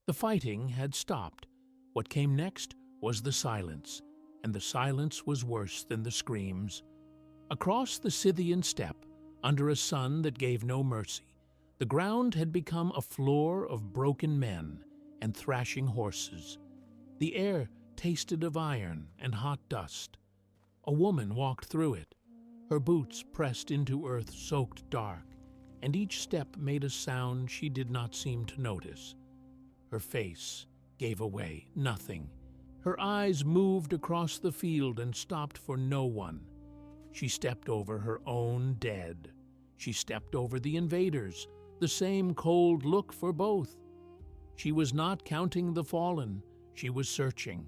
The fighting had stopped. What came next was the silence, and the silence was worse than the screams. Across the Scythian steppe, under a sun that gave no mercy, the ground had become a floor of broken men and thrashing horses. The air tasted of iron and hot dust. A woman walked through it. Her boots pressed into earth soaked dark, and each step made a sound she did not seem to notice. Her face gave away nothing. Her eyes moved across the field and stopped for no one. She stepped over her own dead. She stepped over the invaders, the same cold look for both. She was not counting the fallen, she was searching.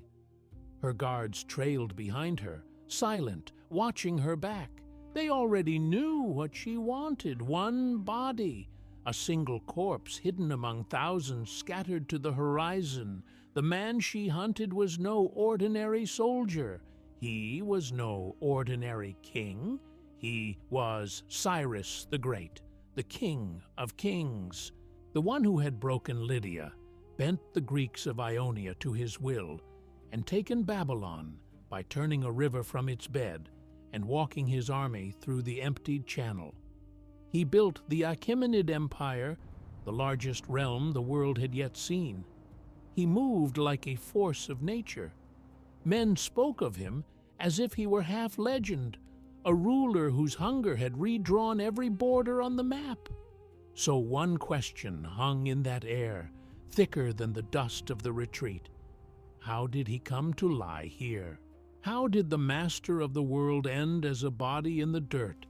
Her guards trailed behind her, silent, watching her back. They already knew what she wanted, one body, a single corpse hidden among thousands scattered to the horizon. The man she hunted was no ordinary soldier. He was no ordinary king. He was Cyrus the Great, the King of Kings, the one who had broken Lydia, bent the Greeks of Ionia to his will, and taken Babylon by turning a river from its bed and walking his army through the emptied channel. He built the Achaemenid Empire, the largest realm the world had yet seen. He moved like a force of nature. Men spoke of him as if he were half legend, a ruler whose hunger had redrawn every border on the map. So one question hung in that air, thicker than the dust of the retreat. How did he come to lie here? How did the master of the world end as a body in the dirt?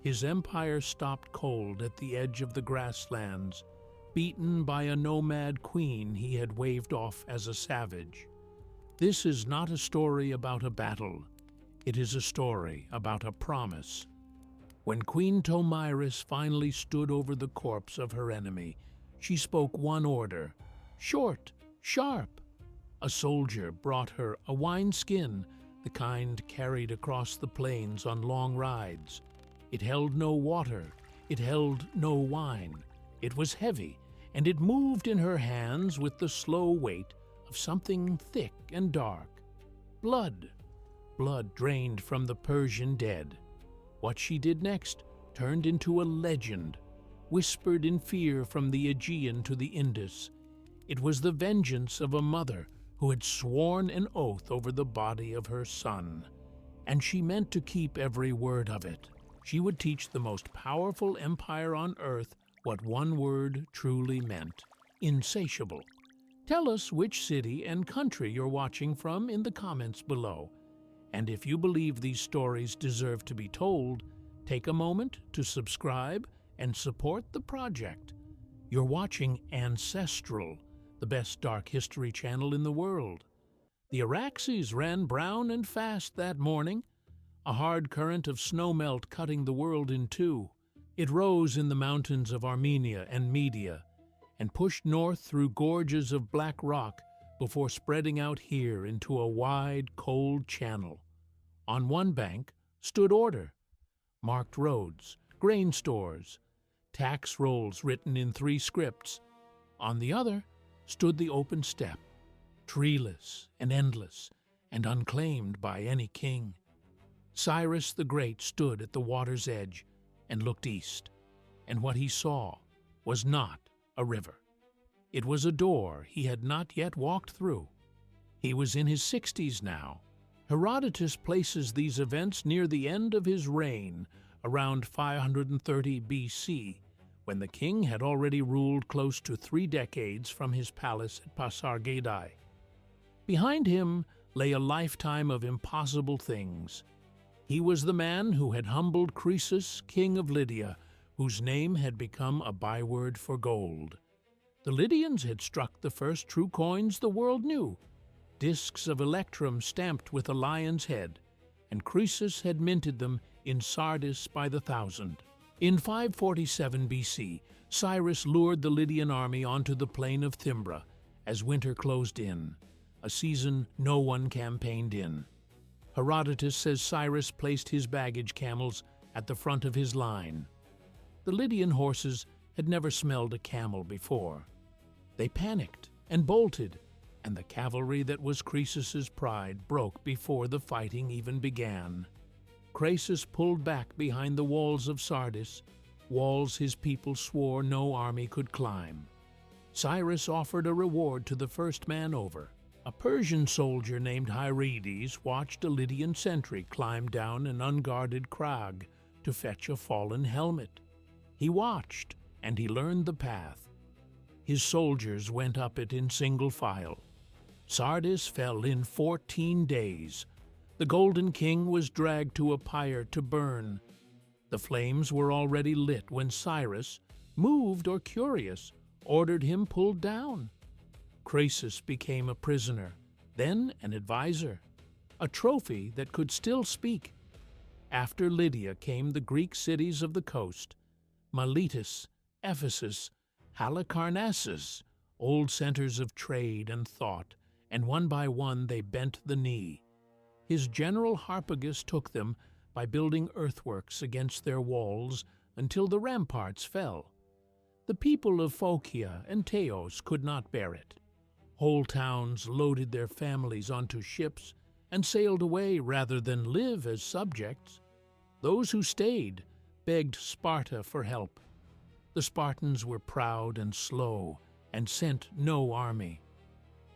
His empire stopped cold at the edge of the grasslands, beaten by a nomad queen he had waved off as a savage. This is not a story about a battle. It is a story about a promise. When Queen Tomyris finally stood over the corpse of her enemy, she spoke one order, short, sharp. A soldier brought her a wineskin, the kind carried across the plains on long rides. It held no water, it held no wine. It was heavy, and it moved in her hands with the slow weight of something thick and dark. Blood. Blood drained from the Persian dead. What she did next turned into a legend, whispered in fear from the Aegean to the Indus. It was the vengeance of a mother who had sworn an oath over the body of her son, and she meant to keep every word of it. She would teach the most powerful empire on earth what one word truly meant: insatiable. Tell us which city and country you're watching from in the comments below. And if you believe these stories deserve to be told, take a moment to subscribe and support the project. You're watching Ancestral, the best dark history channel in the world. The Araxes ran brown and fast that morning, a hard current of snowmelt cutting the world in two. It rose in the mountains of Armenia and Media and pushed north through gorges of black rock before spreading out here into a wide, cold channel. On one bank stood order, marked roads, grain stores, tax rolls written in 3 scripts. On the other stood the open steppe, treeless and endless and unclaimed by any king. Cyrus the Great stood at the water's edge and looked east, and what he saw was not a river. It was a door he had not yet walked through. He was in his 60s now. Herodotus places these events near the end of his reign, around 530 BC, when the king had already ruled close to 3 decades from his palace at Massagetae. Behind him lay a lifetime of impossible things. He was the man who had humbled Croesus, king of Lydia, whose name had become a byword for gold. The Lydians had struck the first true coins the world knew, discs of electrum stamped with a lion's head, and Croesus had minted them in Sardis by the thousand. In 547 BC, Cyrus lured the Lydian army onto the plain of Thymbra as winter closed in, a season no one campaigned in. Herodotus says Cyrus placed his baggage camels at the front of his line. The Lydian horses had never smelled a camel before. They panicked. and bolted, and the cavalry that was Croesus's pride broke before the fighting even began. Croesus pulled back behind the walls of Sardis, walls his people swore no army could climb. Cyrus offered a reward to the first man over. A Persian soldier named Hyrides watched a Lydian sentry climb down an unguarded crag to fetch a fallen helmet. He watched, and he learned the path. His soldiers went up it in single file. Sardis fell in 14 days. The Golden King was dragged to a pyre to burn. The flames were already lit when Cyrus, moved or curious, ordered him pulled down. Croesus became a prisoner, then an advisor, a trophy that could still speak. After Lydia came the Greek cities of the coast, Miletus, Ephesus, Halicarnassus, old centers of trade and thought, and one by one they bent the knee. His general Harpagus took them by building earthworks against their walls until the ramparts fell. The people of Phocia and Teos could not bear it. Whole towns loaded their families onto ships and sailed away rather than live as subjects. Those who stayed begged Sparta for help. The Spartans were proud and slow and sent no army.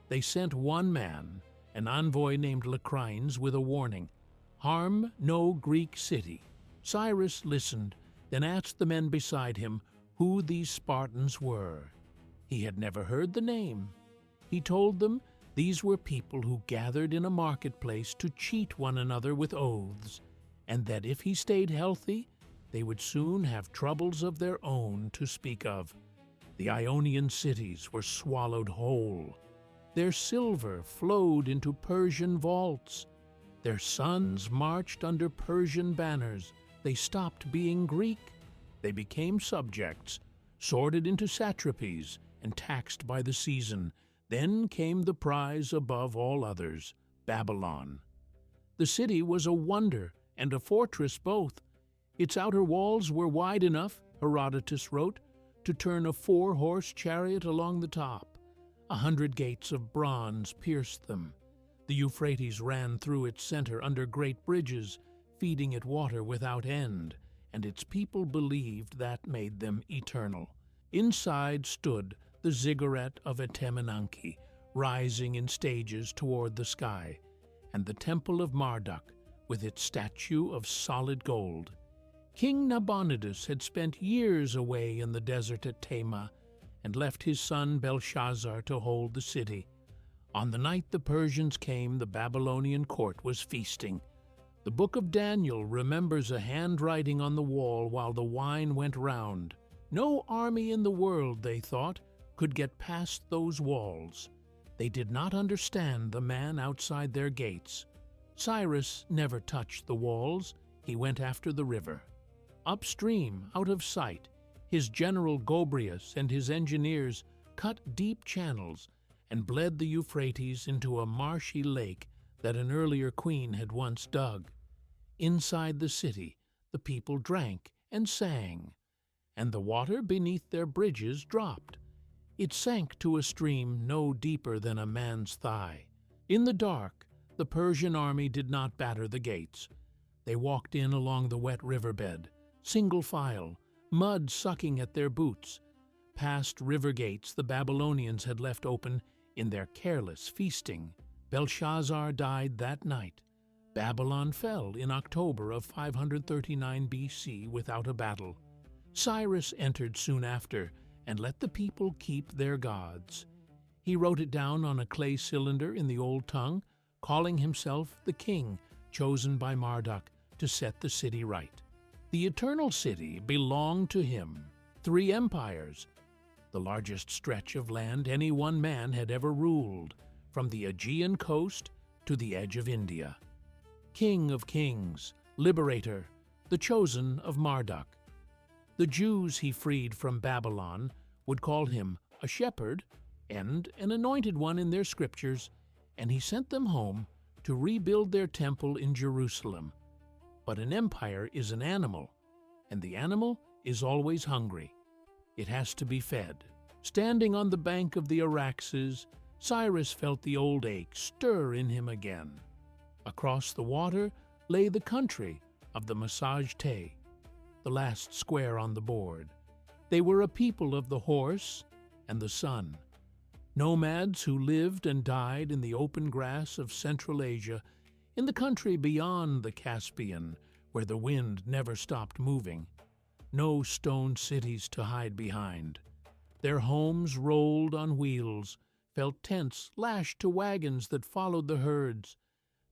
They sent one man, an envoy named Locrines, with a warning: harm no Greek city. Cyrus listened, then asked the men beside him who these Spartans were. He had never heard the name. He told them these were people who gathered in a marketplace to cheat one another with oaths, and that if he stayed healthy, they would soon have troubles of their own to speak of. The Ionian cities were swallowed whole. Their silver flowed into Persian vaults. Their sons marched under Persian banners. They stopped being Greek. They became subjects, sorted into satrapies, and taxed by the season. Then came the prize above all others, Babylon. The city was a wonder and a fortress both. Its outer walls were wide enough, Herodotus wrote, to turn a 4-horse chariot along the top. 100 gates of bronze pierced them. The Euphrates ran through its center under great bridges, feeding it water without end, and its people believed that made them eternal. Inside stood the ziggurat of Achaemenid, rising in stages toward the sky, and the temple of Marduk, with its statue of solid gold. King Nabonidus had spent years away in the desert at Tema, and left his son Belshazzar to hold the city. On the night the Persians came, the Babylonian court was feasting. The book of Daniel remembers a handwriting on the wall while the wine went round. No army in the world, they thought, could get past those walls. They did not understand the man outside their gates. Cyrus never touched the walls. He went after the river. Upstream, out of sight, his general Gobryas and his engineers cut deep channels and bled the Euphrates into a marshy lake that an earlier queen had once dug. Inside the city, the people drank and sang, and the water beneath their bridges dropped. It sank to a stream no deeper than a man's thigh. In the dark, the Persian army did not batter the gates. They walked in along the wet riverbed, single file, mud sucking at their boots. Past river gates the Babylonians had left open in their careless feasting. Belshazzar died that night. Babylon fell in October of 539 BC without a battle. Cyrus entered soon after and let the people keep their gods. He wrote it down on a clay cylinder in the old tongue, calling himself the king chosen by Marduk to set the city right. The eternal city belonged to him. 3 empires, the largest stretch of land any one man had ever ruled, from the Aegean coast to the edge of India. King of kings, liberator, the chosen of Marduk. The Jews he freed from Babylon would call him a shepherd and an anointed one in their scriptures, and he sent them home to rebuild their temple in Jerusalem. But an empire is an animal, and the animal is always hungry. It has to be fed. Standing on the bank of the Araxes, Cyrus felt the old ache stir in him again. Across the water lay the country of the Massagetae, the last square on the board. They were a people of the horse and the sun, nomads who lived and died in the open grass of Central Asia, in the country beyond the Caspian, where the wind never stopped moving. No stone cities to hide behind. Their homes rolled on wheels, felt tents lashed to wagons that followed the herds.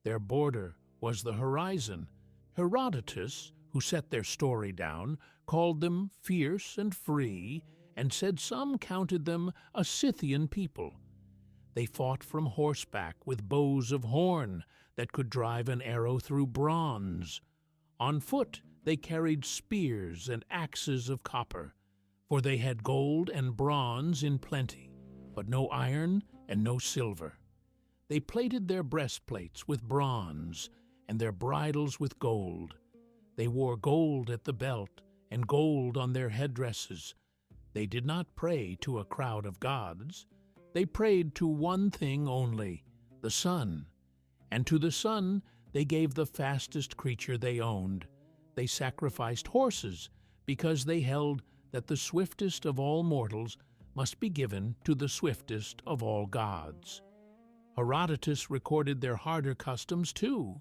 Their border was the horizon. Herodotus, who set their story down, called them fierce and free, and said some counted them a Scythian people. They fought from horseback with bows of horn that could drive an arrow through bronze. On foot they carried spears and axes of copper, for they had gold and bronze in plenty, but no iron and no silver. They plated their breastplates with bronze, and their bridles with gold. They wore gold at the belt, and gold on their headdresses. They did not pray to a crowd of gods. They prayed to one thing only, the sun. And to the sun they gave the fastest creature they owned. They sacrificed horses, because they held that the swiftest of all mortals must be given to the swiftest of all gods. Herodotus recorded their harder customs too.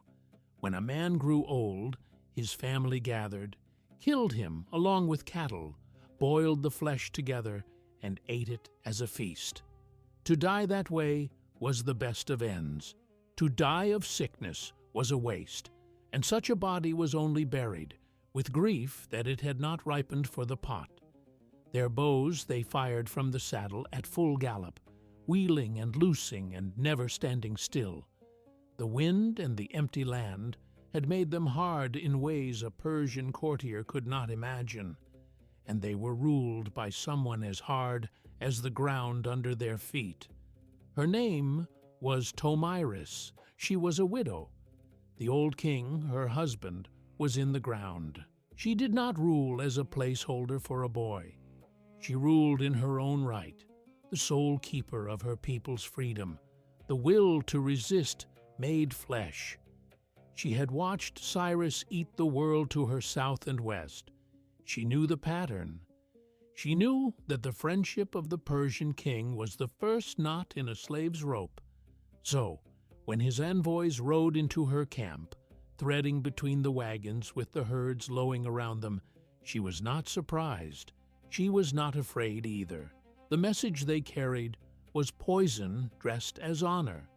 When a man grew old, his family gathered, killed him along with cattle, boiled the flesh together, and ate it as a feast. To die that way was the best of ends. To die of sickness was a waste, and such a body was only buried, with grief that it had not ripened for the pot. Their bows they fired from the saddle at full gallop, wheeling and loosing and never standing still. The wind and the empty land had made them hard in ways a Persian courtier could not imagine, and they were ruled by someone as hard as the ground under their feet. Her name was Tomyris. She was a widow. The old king, her husband, was in the ground. She did not rule as a placeholder for a boy. She ruled in her own right, the sole keeper of her people's freedom, the will to resist made flesh. She had watched Cyrus eat the world to her south and west. She knew the pattern. She knew that the friendship of the Persian king was the first knot in a slave's rope. So, when his envoys rode into her camp, threading between the wagons with the herds lowing around them, she was not surprised. She was not afraid either. The message they carried was poison dressed as honor.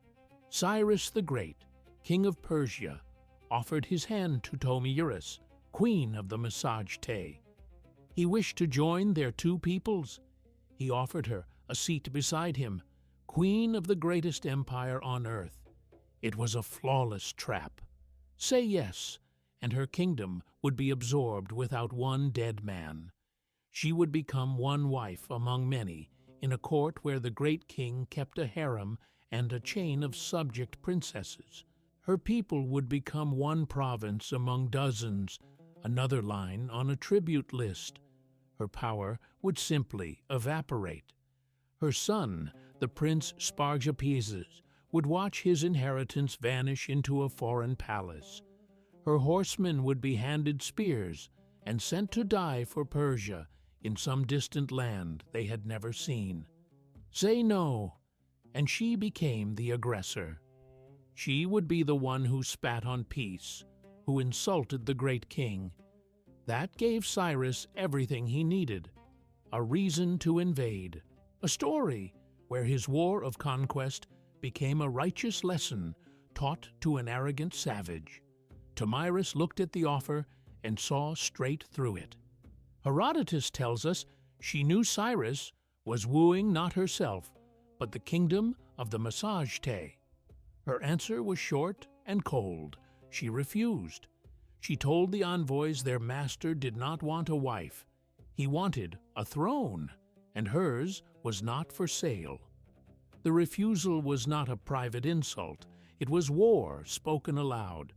Cyrus the Great, king of Persia, offered his hand to Tomyris, queen of the Massagetae. He wished to join their two peoples. He offered her a seat beside him, queen of the greatest empire on earth. It was a flawless trap. Say yes, and her kingdom would be absorbed without one dead man. She would become one wife among many, in a court where the great king kept a harem and a chain of subject princesses. Her people would become one province among dozens, another line on a tribute list. Her power would simply evaporate. Her son, the Prince Spargapises, would watch his inheritance vanish into a foreign palace. Her horsemen would be handed spears and sent to die for Persia in some distant land they had never seen. Say no, and she became the aggressor. She would be the one who spat on peace, who insulted the great king. That gave Cyrus everything he needed: a reason to invade, a story where his war of conquest became a righteous lesson taught to an arrogant savage. Tomyris looked at the offer and saw straight through it. Herodotus tells us she knew Cyrus was wooing not herself, but the kingdom of the Massagetae. Her answer was short and cold. She refused. She told the envoys their master did not want a wife. He wanted a throne, and hers was not for sale. The refusal was not a private insult. It was war spoken aloud.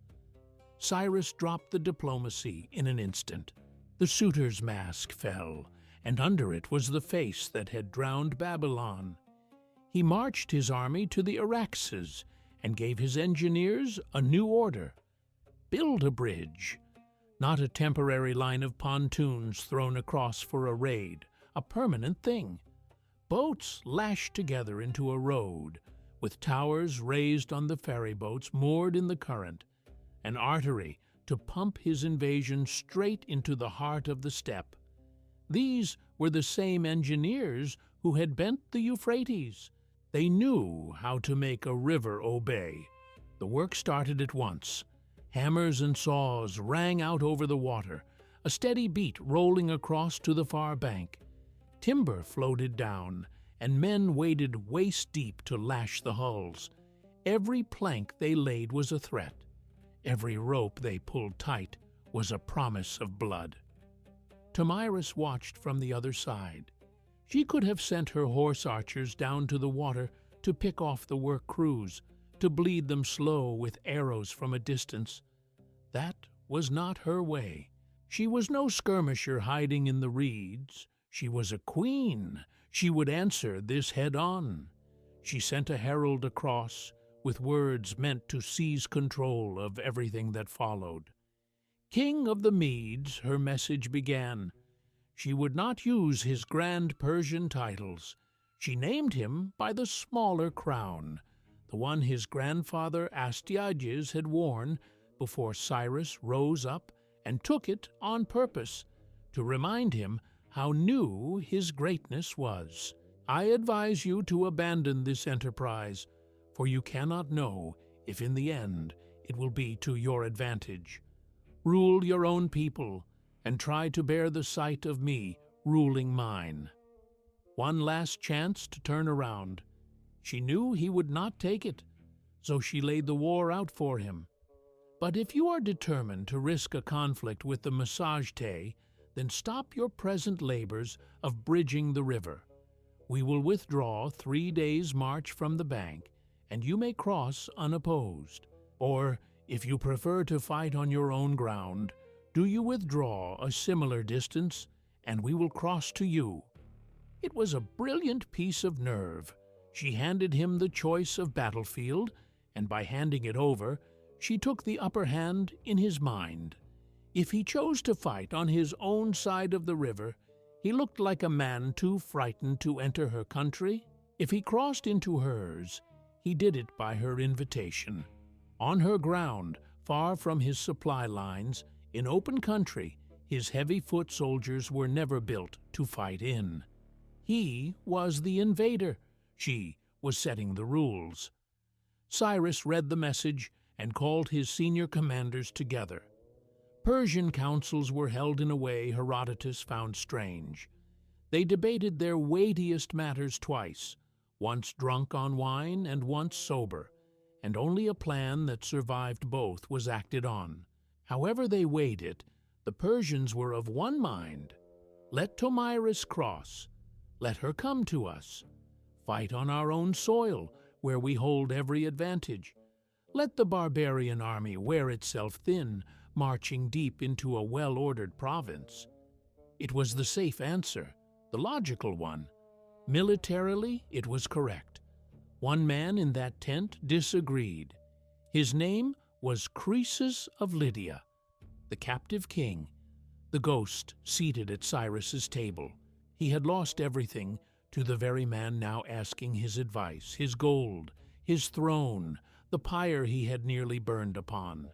Cyrus dropped the diplomacy in an instant. The suitor's mask fell, and under it was the face that had drowned Babylon. He marched his army to the Araxes and gave his engineers a new order. Build a bridge, not a temporary line of pontoons thrown across for a raid, a permanent thing. Boats lashed together into a road, with towers raised on the ferry boats moored in the current, an artery to pump his invasion straight into the heart of the steppe. These were the same engineers who had bent the Euphrates. They knew how to make a river obey. The work started at once. Hammers and saws rang out over the water, a steady beat rolling across to the far bank. Timber floated down, and men waded waist-deep to lash the hulls. Every plank they laid was a threat. Every rope they pulled tight was a promise of blood. Tomyris watched from the other side. She could have sent her horse archers down to the water to pick off the work crews, to bleed them slow with arrows from a distance. That was not her way. She was no skirmisher hiding in the reeds. She was a queen. She would answer this head-on. She sent a herald across, with words meant to seize control of everything that followed. King of the Medes, her message began. She would not use his grand Persian titles. She named him by the smaller crown, the one his grandfather Astyages had worn before Cyrus rose up and took it on purpose, to remind him how new his greatness was. I advise you to abandon this enterprise, for you cannot know if in the end it will be to your advantage. Rule your own people, and try to bear the sight of me ruling mine. One last chance to turn around. She knew he would not take it, so she laid the war out for him. But if you are determined to risk a conflict with the Massagetae, then stop your present labors of bridging the river. We will withdraw 3 days' march from the bank, and you may cross unopposed. Or, if you prefer to fight on your own ground, do you withdraw a similar distance, and we will cross to you. It was a brilliant piece of nerve. She handed him the choice of battlefield, and by handing it over, she took the upper hand in his mind. If he chose to fight on his own side of the river, he looked like a man too frightened to enter her country. If he crossed into hers, he did it by her invitation. On her ground, far from his supply lines, in open country, his heavy foot soldiers were never built to fight in. He was the invader. She was setting the rules. Cyrus read the message and called his senior commanders together. Persian councils were held in a way Herodotus found strange. They debated their weightiest matters twice, once drunk on wine and once sober, and only a plan that survived both was acted on. However they weighed it, the Persians were of one mind. Let Tomyris cross. Let her come to us. Fight on our own soil, where we hold every advantage. Let the barbarian army wear itself thin, marching deep into a well-ordered province. It was the safe answer, the logical one. Militarily, it was correct. One man in that tent disagreed. His name was Croesus of Lydia, the captive king, the ghost seated at Cyrus's table. He had lost everything to the very man now asking his advice, his gold, his throne, the pyre he had nearly burned upon.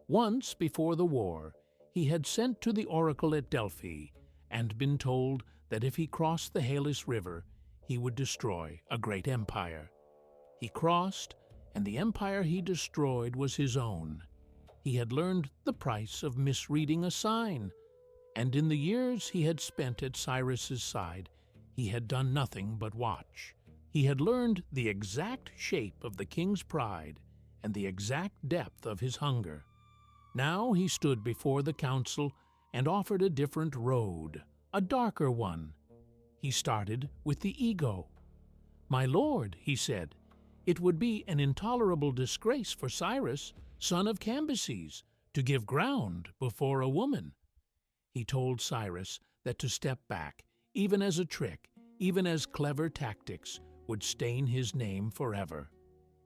Once, before the war, he had sent to the oracle at Delphi and been told that if he crossed the Halys River, he would destroy a great empire. He crossed, and the empire he destroyed was his own. He had learned the price of misreading a sign, and in the years he had spent at Cyrus's side, he had done nothing but watch. He had learned the exact shape of the king's pride and the exact depth of his hunger. Now he stood before the council and offered a different road, a darker one. He started with the ego. "My lord," he said, "it would be an intolerable disgrace for Cyrus, son of Cambyses, to give ground before a woman." He told Cyrus that to step back, even as a trick, even as clever tactics would stain his name forever.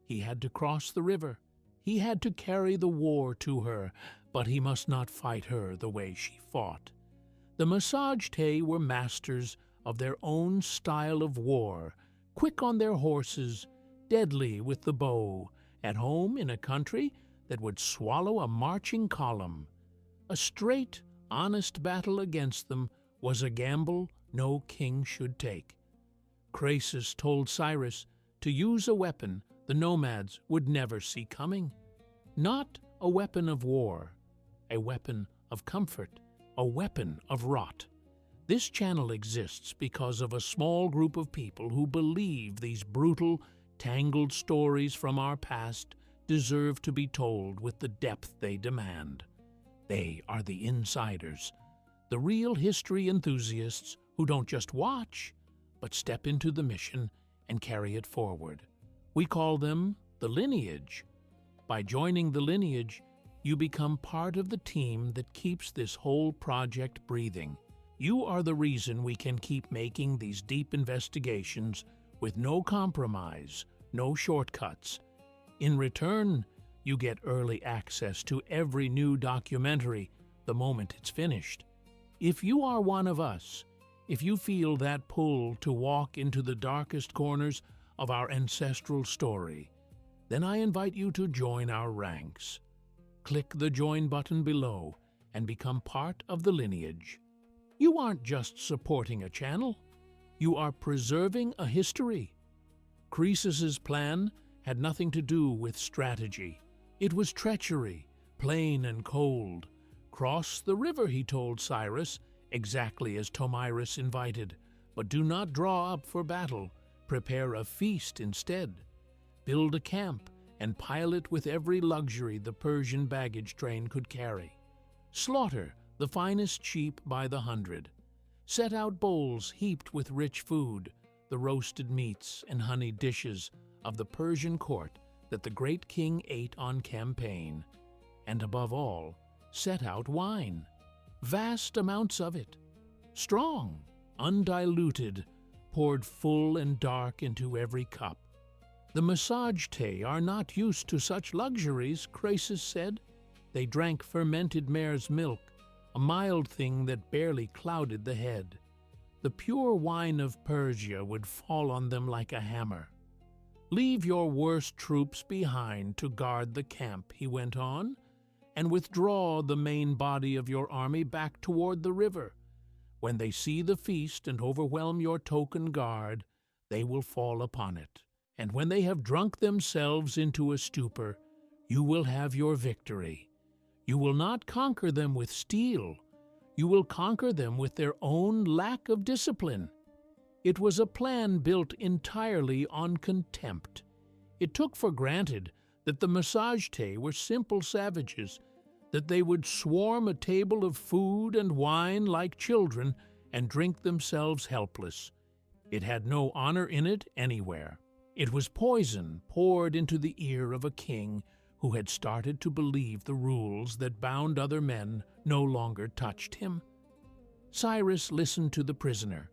He had to cross the river. He had to carry the war to her, but he must not fight her the way she fought. The Massagetae were masters of their own style of war, quick on their horses, deadly with the bow, at home in a country that would swallow a marching column. A straight, honest battle against them was a gamble no king should take. Croesus told Cyrus to use a weapon the nomads would never see coming. Not a weapon of war, a weapon of comfort, a weapon of rot. This channel exists because of a small group of people who believe these brutal, tangled stories from our past deserve to be told with the depth they demand. They are the insiders, the real history enthusiasts who don't just watch, but step into the mission and carry it forward. We call them the lineage. By joining the lineage, you become part of the team that keeps this whole project breathing. You are the reason we can keep making these deep investigations with no compromise, no shortcuts. In return, you get early access to every new documentary the moment it's finished. If you are one of us, if you feel that pull to walk into the darkest corners of our ancestral story, then I invite you to join our ranks. Click the join button below and become part of the lineage. You aren't just supporting a channel, you are preserving a history. Croesus's plan had nothing to do with strategy. It was treachery, plain and cold. Cross the river, he told Cyrus, exactly as Tomyris invited, but do not draw up for battle. Prepare a feast instead. Build a camp and pile it with every luxury the Persian baggage train could carry. Slaughter the finest sheep by the hundred. Set out bowls heaped with rich food, the roasted meats and honeyed dishes of the Persian court that the great king ate on campaign. And above all, set out wine, vast amounts of it, strong, undiluted, poured full and dark into every cup. The Massagetae are not used to such luxuries, Croesus said. They drank fermented mare's milk, a mild thing that barely clouded the head. The pure wine of Persia would fall on them like a hammer. Leave your worst troops behind to guard the camp, he went on, and withdraw the main body of your army back toward the river. When they see the feast and overwhelm your token guard, they will fall upon it. And when they have drunk themselves into a stupor, you will have your victory. You will not conquer them with steel. You will conquer them with their own lack of discipline. It was a plan built entirely on contempt. It took for granted that the Massagetae were simple savages, that they would swarm a table of food and wine like children and drink themselves helpless. It had no honor in it anywhere. It was poison poured into the ear of a king who had started to believe the rules that bound other men no longer touched him. Cyrus listened to the prisoner.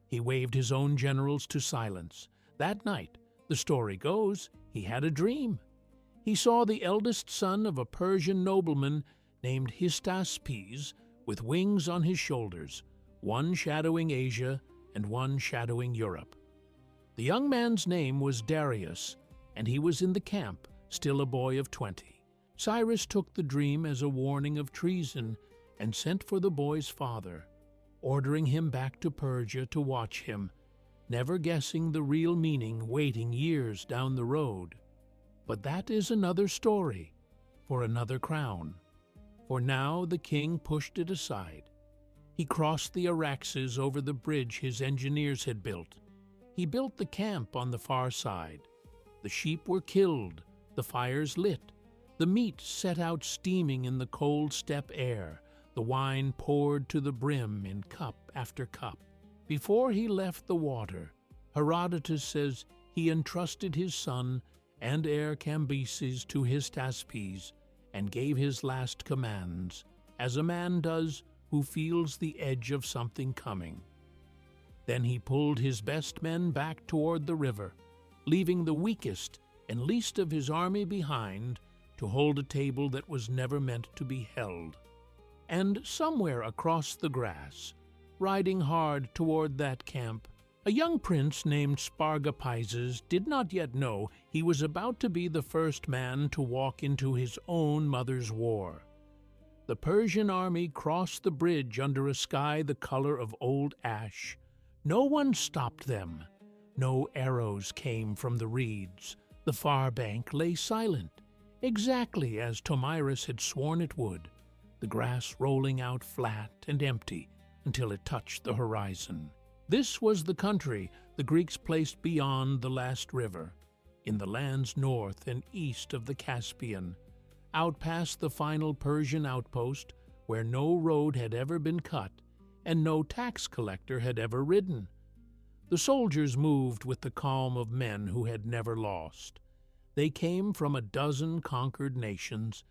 He waved his own generals to silence. That night, the story goes, he had a dream. He saw the eldest son of a Persian nobleman named Hystaspes with wings on his shoulders, one shadowing Asia and one shadowing Europe. The young man's name was Darius, and he was in the camp, still a boy of 20. Cyrus took the dream as a warning of treason and sent for the boy's father, ordering him back to Persia to watch him, never guessing the real meaning waiting years down the road. But that is another story, for another crown. For now the king pushed it aside. He crossed the Araxes over the bridge his engineers had built. He built the camp on the far side. The sheep were killed, the fires lit, the meat set out steaming in the cold steppe air, the wine poured to the brim in cup after cup. Before he left the water, Herodotus says he entrusted his son and heir Cambyses to Hystaspes and gave his last commands, as a man does who feels the edge of something coming. Then he pulled his best men back toward the river, leaving the weakest and least of his army behind to hold a table that was never meant to be held. And somewhere across the grass, riding hard toward that camp, a young prince named Spargapises did not yet know he was about to be the first man to walk into his own mother's war. The Persian army crossed the bridge under a sky the color of old ash. No one stopped them. No arrows came from the reeds. The far bank lay silent, exactly as Tomyris had sworn it would, the grass rolling out flat and empty until it touched the horizon. This was the country the Greeks placed beyond the last river, in the lands north and east of the Caspian, out past the final Persian outpost where no road had ever been cut and no tax collector had ever ridden. The soldiers moved with the calm of men who had never lost. They came from a dozen conquered nations,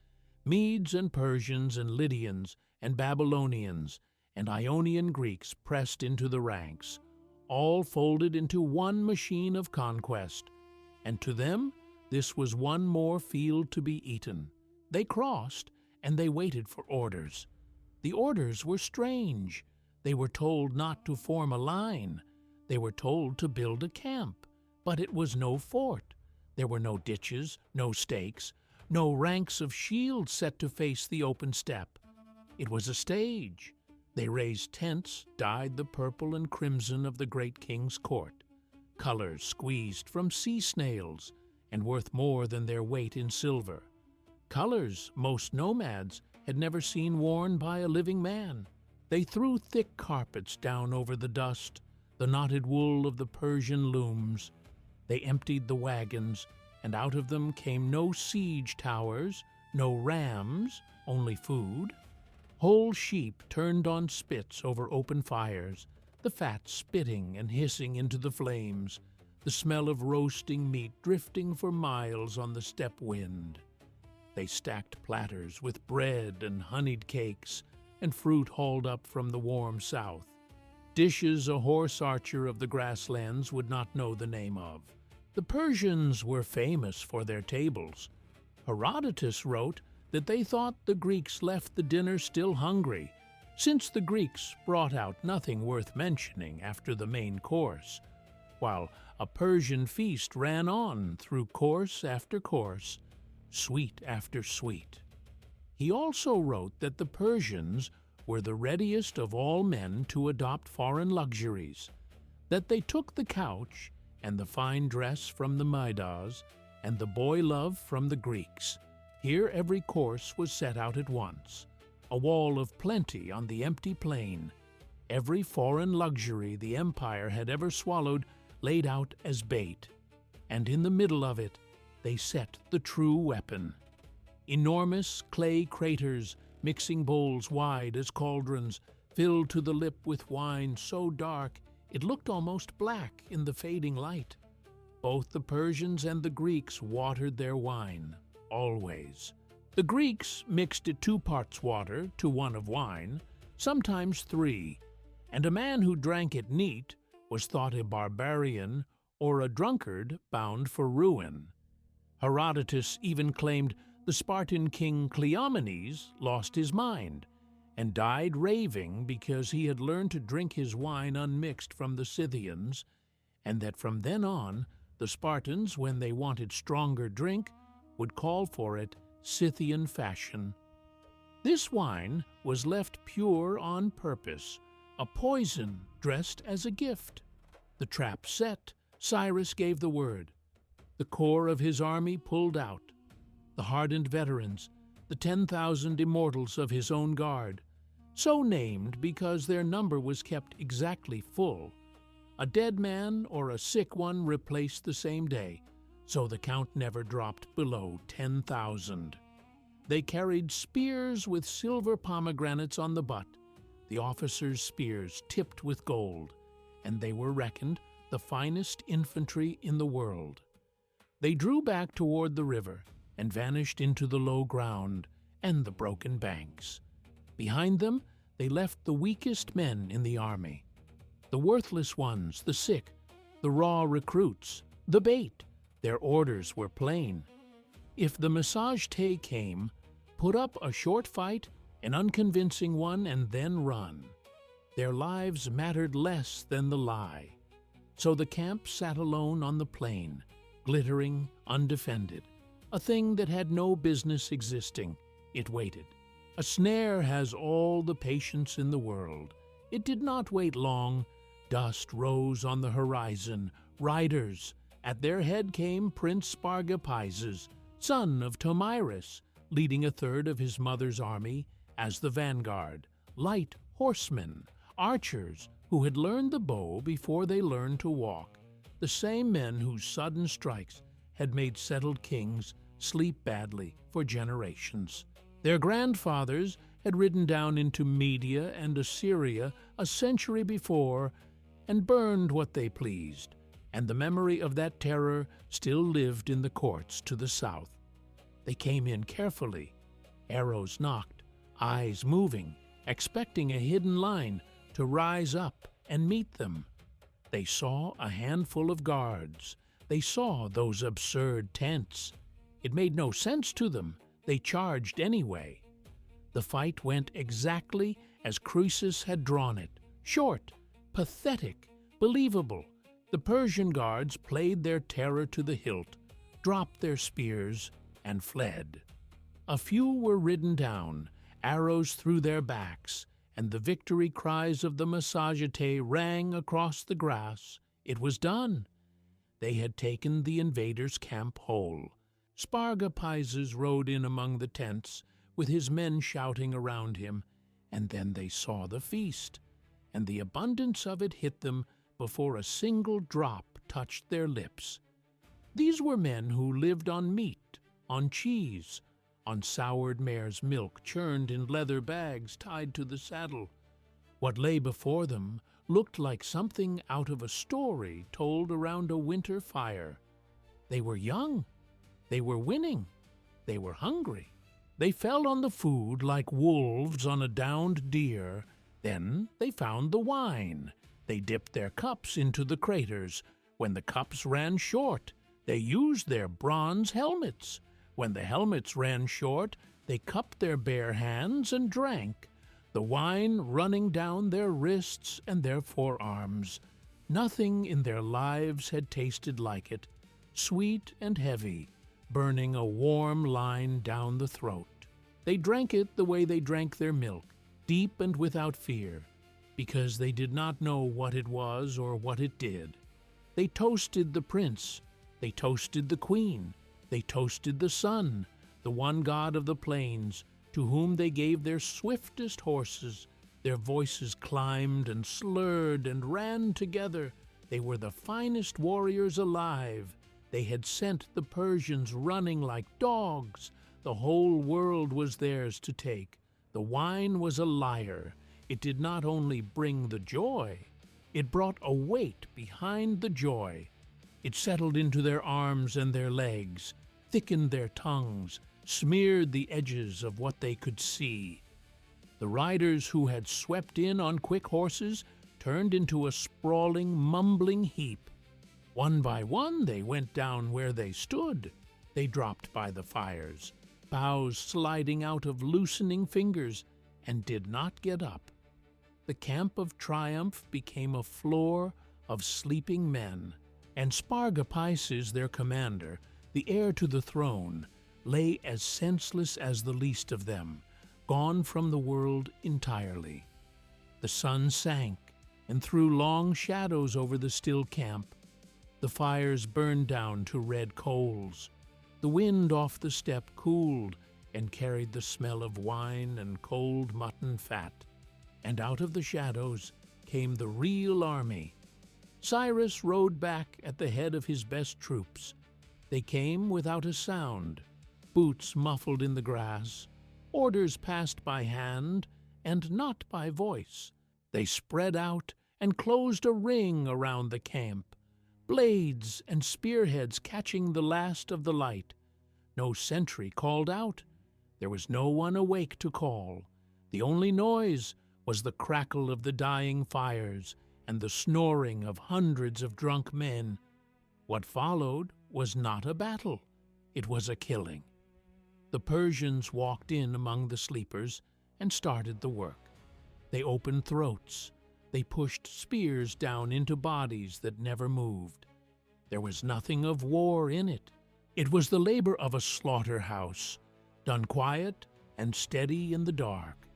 Medes and Persians and Lydians and Babylonians and Ionian Greeks pressed into the ranks, all folded into one machine of conquest, and to them this was one more field to be eaten. They crossed, and they waited for orders. The orders were strange. They were told not to form a line. They were told to build a camp, but it was no fort. There were no ditches, no stakes, no ranks of shields set to face the open steppe. It was a stage. They raised tents dyed the purple and crimson of the great king's court, colors squeezed from sea snails and worth more than their weight in silver, colors most nomads had never seen worn by a living man. They threw thick carpets down over the dust, the knotted wool of the Persian looms. They emptied the wagons, and out of them came no siege towers, no rams, only food. Whole sheep turned on spits over open fires, the fat spitting and hissing into the flames, the smell of roasting meat drifting for miles on the steppe wind. They stacked platters with bread and honeyed cakes and fruit hauled up from the warm south, dishes a horse archer of the grasslands would not know the name of. The Persians were famous for their tables. Herodotus wrote that they thought the Greeks left the dinner still hungry, since the Greeks brought out nothing worth mentioning after the main course, while a Persian feast ran on through course after course, sweet after sweet. He also wrote that the Persians were the readiest of all men to adopt foreign luxuries, that they took the couch and the fine dress from the Midas and the boy love from the Greeks. Here every course was set out at once, a wall of plenty on the empty plain, every foreign luxury the empire had ever swallowed laid out as bait, and in the middle of it they set the true weapon. Enormous clay craters, mixing bowls wide as cauldrons, filled to the lip with wine so dark it looked almost black in the fading light. Both the Persians and the Greeks watered their wine. Always. The Greeks mixed it 2 parts water to 1 of wine, sometimes 3, and a man who drank it neat was thought a barbarian or a drunkard bound for ruin. Herodotus even claimed the Spartan king Cleomenes lost his mind and died raving because he had learned to drink his wine unmixed from the Scythians, and that from then on the Spartans, when they wanted stronger drink, would call for it Scythian fashion. This wine was left pure on purpose, a poison dressed as a gift. The trap set, Cyrus gave the word. The core of his army pulled out. The hardened veterans, the 10,000 immortals of his own guard, so named because their number was kept exactly full. A dead man or a sick one replaced the same day, so the count never dropped below 10,000. They carried spears with silver pomegranates on the butt, the officers' spears tipped with gold, and they were reckoned the finest infantry in the world. They drew back toward the river and vanished into the low ground and the broken banks. Behind them, they left the weakest men in the army. the worthless ones, the sick, the raw recruits, the bait. Their orders were plain. If the Massagetae came, put up a short fight, an unconvincing one, and then run. Their lives mattered less than the lie. So the camp sat alone on the plain, glittering, undefended, a thing that had no business existing. It waited. A snare has all the patience in the world. It did not wait long. Dust rose on the horizon. Riders. At their head came Prince Spargapises, son of Tomyris, leading a third of his mother's army as the vanguard. Light horsemen, archers who had learned the bow before they learned to walk. The same men whose sudden strikes had made settled kings sleep badly for generations. Their grandfathers had ridden down into Media and Assyria a century before and burned what they pleased, and the memory of that terror still lived in the courts to the south. They came in carefully, arrows knocked, eyes moving, expecting a hidden line to rise up and meet them. They saw a handful of guards. They saw those absurd tents. It made no sense to them. They charged anyway. The fight went exactly as Croesus had drawn it. Short, pathetic, believable. The Persian guards played their terror to the hilt, dropped their spears, and fled. A few were ridden down, arrows through their backs, and the victory cries of the Massagetae rang across the grass. It was done. They had taken the invaders' camp whole. Spargapises rode in among the tents, with his men shouting around him, and then they saw the feast, and the abundance of it hit them before a single drop touched their lips. These were men who lived on meat, on cheese, on soured mare's milk churned in leather bags tied to the saddle. What lay before them looked like something out of a story told around a winter fire. They were young. They were winning. They were hungry. They fell on the food like wolves on a downed deer. Then they found the wine. They dipped their cups into the craters. When the cups ran short, they used their bronze helmets. When the helmets ran short, they cupped their bare hands and drank, the wine running down their wrists and their forearms. Nothing in their lives had tasted like it, sweet and heavy, burning a warm line down the throat. They drank it the way they drank their milk, deep and without fear, because they did not know what it was or what it did. They toasted the prince, they toasted the queen, they toasted the sun, the one god of the plains, to whom they gave their swiftest horses. Their voices climbed and slurred and ran together. They were the finest warriors alive. They had sent the Persians running like dogs. The whole world was theirs to take. The wine was a liar. It did not only bring the joy, it brought a weight behind the joy. It settled into their arms and their legs, thickened their tongues, smeared the edges of what they could see. The riders who had swept in on quick horses turned into a sprawling, mumbling heap. One by one they went down where they stood. They dropped by the fires, boughs sliding out of loosening fingers, and did not get up. The camp of triumph became a floor of sleeping men, and Spargapises, their commander, the heir to the throne, lay as senseless as the least of them, gone from the world entirely. The sun sank and threw long shadows over the still camp. The fires burned down to red coals. The wind off the steppe cooled and carried the smell of wine and cold mutton fat. And out of the shadows came the real army. Cyrus rode back at the head of his best troops. They came without a sound, boots muffled in the grass, orders passed by hand and not by voice. They spread out and closed a ring around the camp, blades and spearheads catching the last of the light. No sentry called out. There was no one awake to call. The only noise was the crackle of the dying fires and the snoring of hundreds of drunk men. What followed was not a battle, it was a killing. The Persians walked in among the sleepers and started the work. They opened throats. They pushed spears down into bodies that never moved. There was nothing of war in it. It was the labor of a slaughterhouse, done quiet and steady in the dark.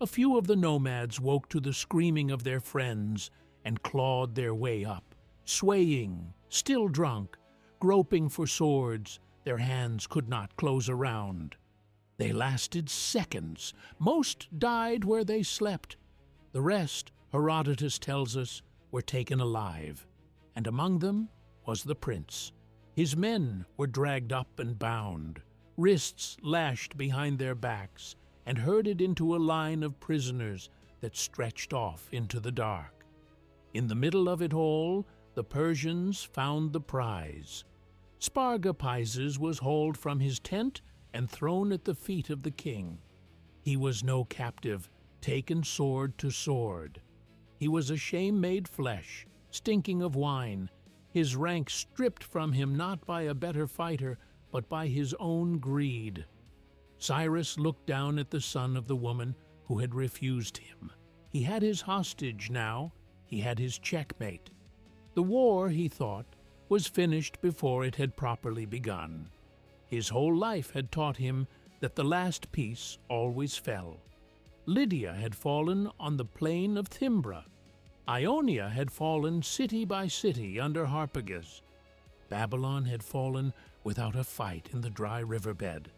A few of the nomads woke to the screaming of their friends and clawed their way up, swaying, still drunk, groping for swords their hands could not close around. They lasted seconds. Most died where they slept. The rest, Herodotus tells us, were taken alive, and among them was the prince. His men were dragged up and bound, wrists lashed behind their backs, and herded into a line of prisoners that stretched off into the dark. In the middle of it all, the Persians found the prize. Spargapises was hauled from his tent and thrown at the feet of the king. He was no captive, taken sword to sword. He was a shame-made flesh, stinking of wine, his rank stripped from him not by a better fighter, but by his own greed. Cyrus looked down at the son of the woman who had refused him. He had his hostage now, he had his checkmate. The war, he thought, was finished before it had properly begun. His whole life had taught him that the last piece always fell. Lydia had fallen on the plain of Thimbra. Ionia had fallen city by city under Harpagus. Babylon had fallen without a fight in the dry riverbed.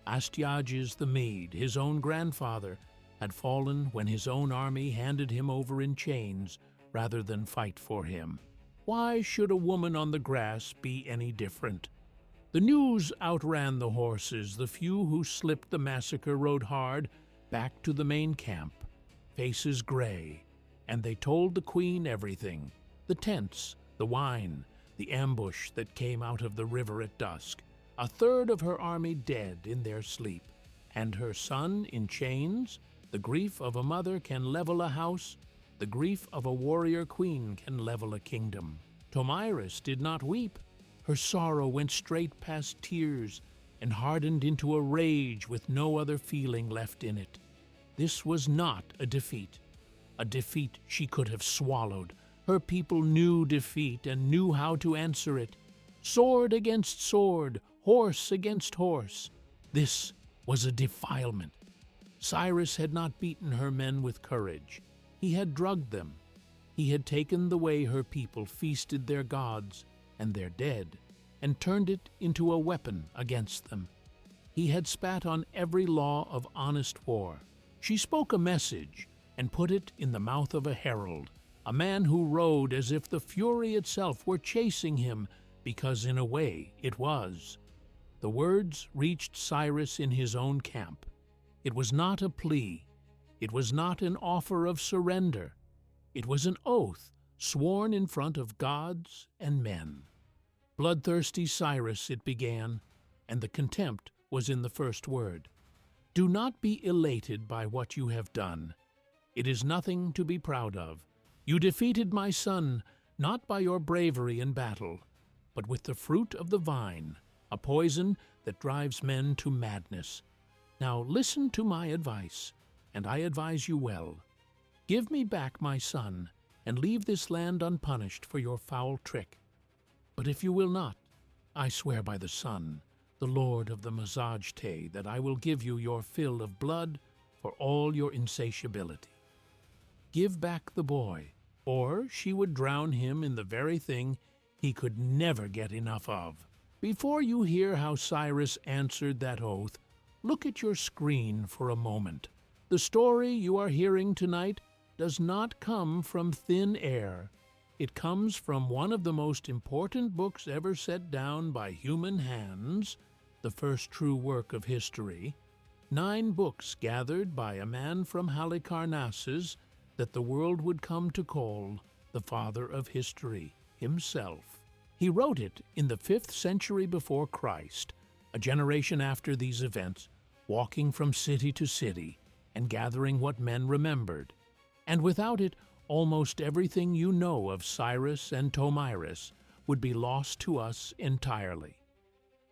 Astyages the Mede, his own grandfather, had fallen when his own army handed him over in chains rather than fight for him. Why should a woman on the grass be any different? The news outran the horses. The few who slipped the massacre rode hard back to the main camp, faces gray, and they told the queen everything: the tents, the wine, the ambush that came out of the river at dusk, a third of her army dead in their sleep, and her son in chains. The grief of a mother can level a house, the grief of a warrior queen can level a kingdom. Tomyris did not weep. Her sorrow went straight past tears and hardened into a rage with no other feeling left in it. This was not a defeat she could have swallowed. Her people knew defeat and knew how to answer it. Sword against sword, horse against horse. This was a defilement. Cyrus had not beaten her men with courage. He had drugged them. He had taken the way her people feasted their gods and their dead and turned it into a weapon against them. He had spat on every law of honest war. She spoke a message and put it in the mouth of a herald, a man who rode as if the fury itself were chasing him, because in a way it was. The words reached Cyrus in his own camp. It was not a plea. It was not an offer of surrender. It was an oath sworn in front of gods and men. Bloodthirsty Cyrus, it began, and the contempt was in the first word. Do not be elated by what you have done. It is nothing to be proud of. You defeated my son, not by your bravery in battle, but with the fruit of the vine, a poison that drives men to madness. Now listen to my advice, and I advise you well. Give me back my son, and leave this land unpunished for your foul trick. But if you will not, I swear by the sun, the Lord of the Massagetae, that I will give you your fill of blood for all your insatiability. Give back the boy, or she would drown him in the very thing he could never get enough of. Before you hear how Cyrus answered that oath, look at your screen for a moment. The story you are hearing tonight does not come from thin air. It comes from one of the most important books ever set down by human hands, the first true work of history, 9 books gathered by a man from Halicarnassus that the world would come to call the father of history himself. He wrote it in the 5th century before Christ, a generation after these events, walking from city to city and gathering what men remembered. And without it, almost everything you know of Cyrus and Tomyris would be lost to us entirely.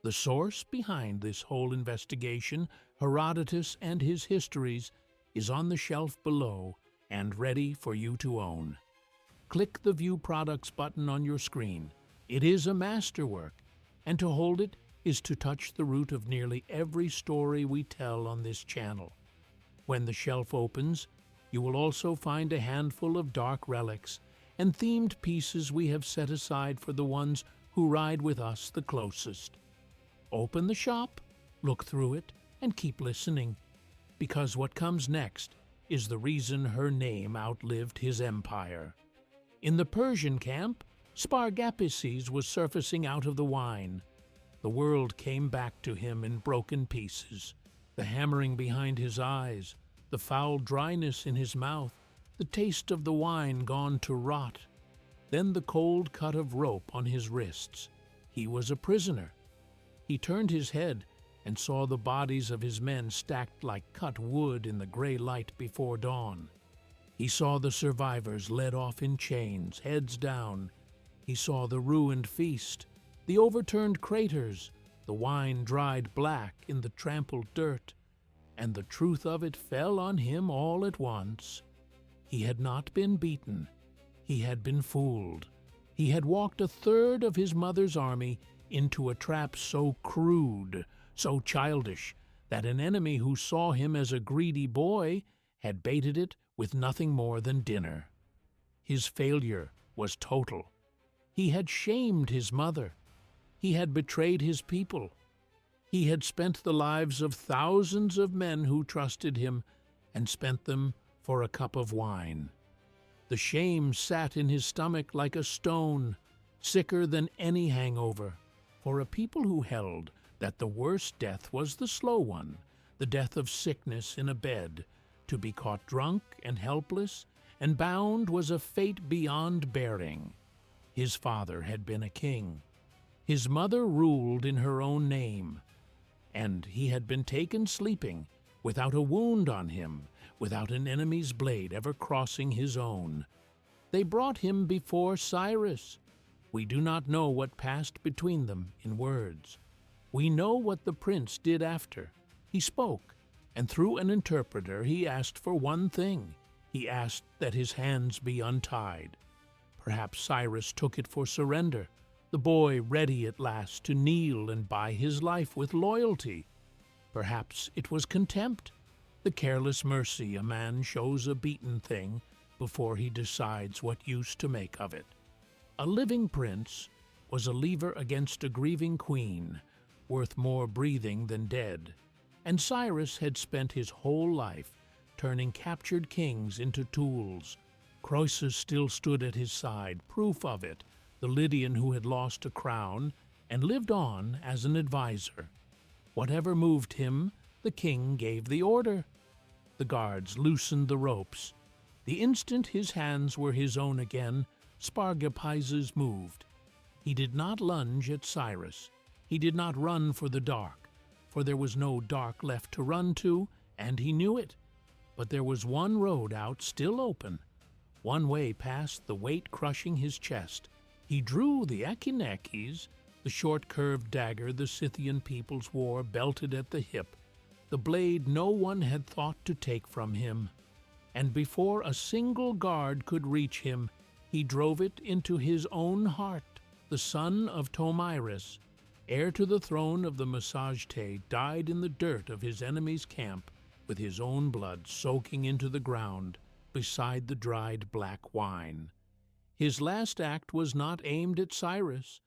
The source behind this whole investigation, Herodotus and his histories, is on the shelf below and ready for you to own. Click the View Products button on your screen. It is a masterwork, and to hold it is to touch the root of nearly every story we tell on this channel. When the shelf opens, you will also find a handful of dark relics and themed pieces we have set aside for the ones who ride with us the closest. Open the shop, look through it, and keep listening, because what comes next is the reason her name outlived his empire. In the Persian camp, Spargapises was surfacing out of the wine. The world came back to him in broken pieces. The hammering behind his eyes, the foul dryness in his mouth, the taste of the wine gone to rot. Then the cold cut of rope on his wrists. He was a prisoner. He turned his head and saw the bodies of his men stacked like cut wood in the gray light before dawn. He saw the survivors led off in chains, heads down. He saw the ruined feast, the overturned craters, the wine dried black in the trampled dirt, and the truth of it fell on him all at once. He had not been beaten. He had been fooled. He had walked a third of his mother's army into a trap so crude, so childish, that an enemy who saw him as a greedy boy had baited it with nothing more than dinner. His failure was total. He had shamed his mother. He had betrayed his people. He had spent the lives of thousands of men who trusted him and spent them for a cup of wine. The shame sat in his stomach like a stone, sicker than any hangover, for a people who held that the worst death was the slow one, the death of sickness in a bed. To be caught drunk and helpless and bound was a fate beyond bearing. His father had been a king. His mother ruled in her own name. And he had been taken sleeping, without a wound on him, without an enemy's blade ever crossing his own. They brought him before Cyrus. We do not know what passed between them in words. We know what the prince did after. He spoke, and through an interpreter he asked for one thing. He asked that his hands be untied. Perhaps Cyrus took it for surrender, the boy ready at last to kneel and buy his life with loyalty. Perhaps it was contempt, the careless mercy a man shows a beaten thing before he decides what use to make of it. A living prince was a lever against a grieving queen, worth more breathing than dead, and Cyrus had spent his whole life turning captured kings into tools. Croesus still stood at his side, proof of it, the Lydian who had lost a crown and lived on as an advisor. Whatever moved him, the king gave the order. The guards loosened the ropes. The instant his hands were his own again, Spargapises moved. He did not lunge at Cyrus. He did not run for the dark, for there was no dark left to run to, and he knew it. But there was one road out still open, one way past the weight crushing his chest. He drew the Achaemenid, the short curved dagger the Scythian peoples wore belted at the hip, the blade no one had thought to take from him. And before a single guard could reach him, he drove it into his own heart. The son of Tomyris, heir to the throne of the Massagetae, died in the dirt of his enemy's camp, with his own blood soaking into the ground beside the dried black wine. His last act was not aimed at Cyrus.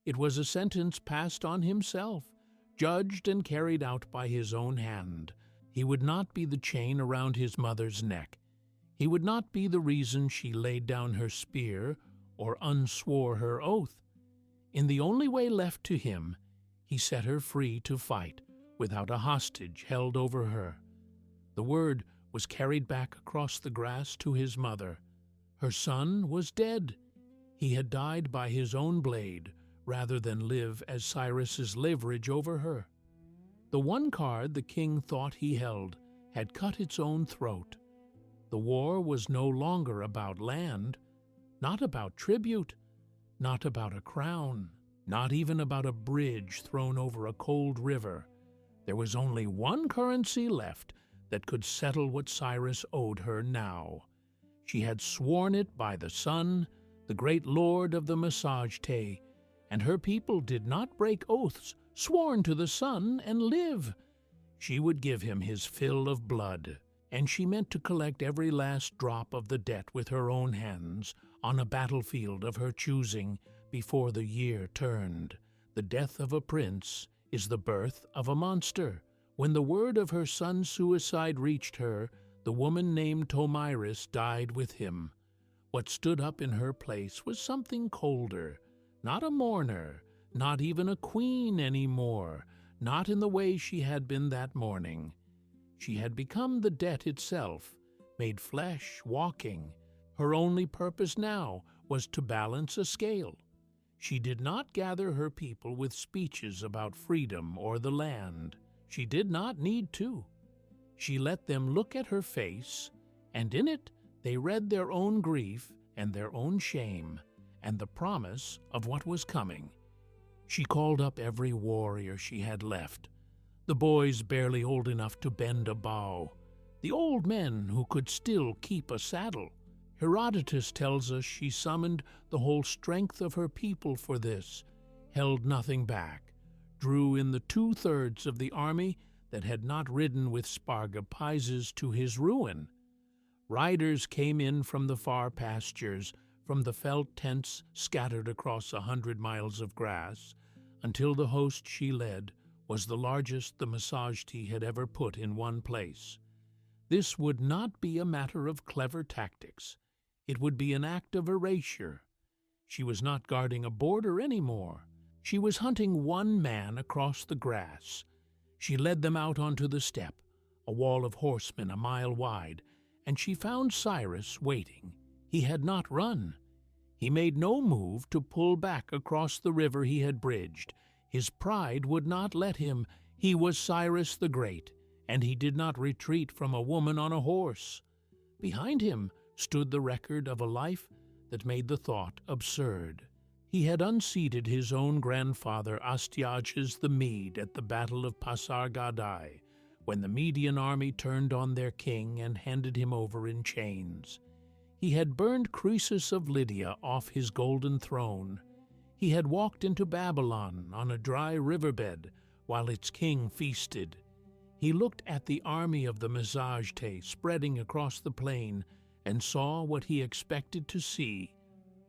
It was a sentence passed on himself, judged and carried out by his own hand. He would not be the chain around his mother's neck. He would not be the reason she laid down her spear or unswore her oath. In the only way left to him, he set her free to fight, without a hostage held over her. The word was carried back across the grass to his mother. Her son was dead. He had died by his own blade, rather than live as Cyrus's leverage over her. The one card the king thought he held had cut its own throat. The war was no longer about land, not about tribute, not about a crown, not even about a bridge thrown over a cold river. There was only one currency left that could settle what Cyrus owed her now. She had sworn it by the sun, the great lord of the Massagetae, and her people did not break oaths sworn to the sun and live. She would give him his fill of blood, and she meant to collect every last drop of the debt with her own hands on a battlefield of her choosing before the year turned. The death of a prince is the birth of a monster. When the word of her son's suicide reached her, the woman named Tomyris died with him. What stood up in her place was something colder, not a mourner, not even a queen anymore, not in the way she had been that morning. She had become the debt itself, made flesh, walking. Her only purpose now was to balance a scale. She did not gather her people with speeches about freedom or the land. She did not need to. She let them look at her face, and in it they read their own grief and their own shame, and the promise of what was coming. She called up every warrior she had left, the boys barely old enough to bend a bow, the old men who could still keep a saddle. Herodotus tells us she summoned the whole strength of her people for this, held nothing back, drew in the 2/3 of the army that had not ridden with Spargapises to his ruin. Riders came in from the far pastures, from the felt tents scattered across 100 miles of grass, until the host she led was the largest the Massagetae had ever put in one place. This would not be a matter of clever tactics. It would be an act of erasure. She was not guarding a border anymore. She was hunting one man across the grass. She led them out onto the steppe, a wall of horsemen a mile wide, and she found Cyrus waiting. He had not run. He made no move to pull back across the river he had bridged. His pride would not let him. He was Cyrus the Great, and he did not retreat from a woman on a horse. Behind him stood the record of a life that made the thought absurd. He had unseated his own grandfather Astyages the Mede at the Battle of Massagetae, when the Median army turned on their king and handed him over in chains. He had burned Croesus of Lydia off his golden throne. He had walked into Babylon on a dry riverbed while its king feasted. He looked at the army of the Massagetae spreading across the plain and saw what he expected to see: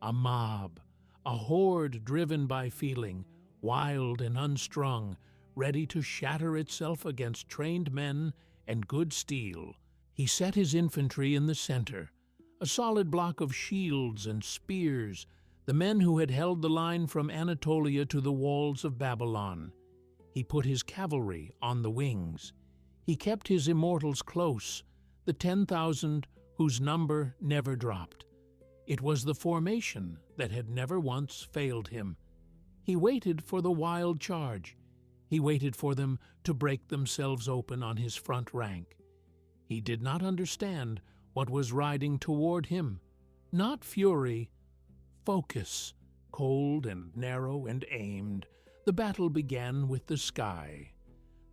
a mob, a horde driven by feeling, wild and unstrung, ready to shatter itself against trained men and good steel. He set his infantry in the center, a solid block of shields and spears, the men who had held the line from Anatolia to the walls of Babylon. He put his cavalry on the wings. He kept his immortals close, the 10,000 whose number never dropped. It was the formation that had never once failed him. He waited for the wild charge. He waited for them to break themselves open on his front rank. He did not understand what was riding toward him. Not fury, focus, cold and narrow and aimed. The battle began with the sky.